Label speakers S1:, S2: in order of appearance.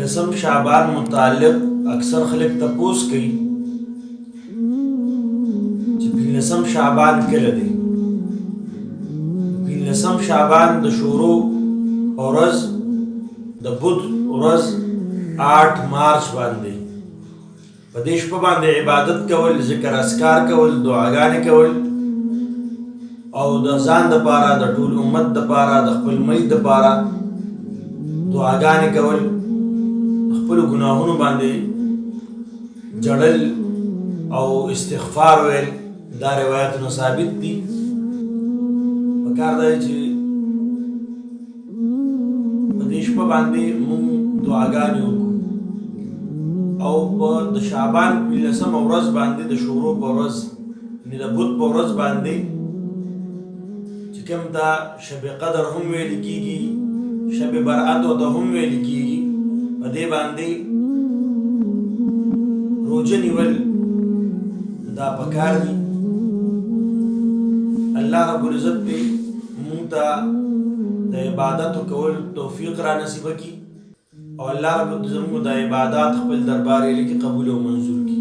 S1: لسم شعبان متعلق اکثر خلق تپوس کوي چې لسم شعبان کله دی. لسم شعبان د شروع ورځ د بود ورځ 8 مارچ باندې په دې شپه باندې عبادت کول، ذکر اذکار کول، دعاګانې کول او د ځان د پاره، د ټول امت د پاره، د خپل ملک د پاره دعاګانې کول، خپل ګناهونو باندې جړل او استغفار ویل. دا روایتونه ثابت دي. پکار دی چې په دې شپه باندې مونږ دعاګانې وکړو او په د شعبان 15 ورځ باندې د شروع په ورځ یعنې د بود په ورځ باندې چې کوم دا شب قدر هم ویل کېږي، شب برأت ورته هم ویل کېږي، په دې باندې روژه نیول دا پکار دي. الله رب العزت دې مونږ ته د عبادت کول توفیق را نصیب کړي او الله رب العزت زموږ د عبادات خپل دربار یې کې قبول او منظور کړي.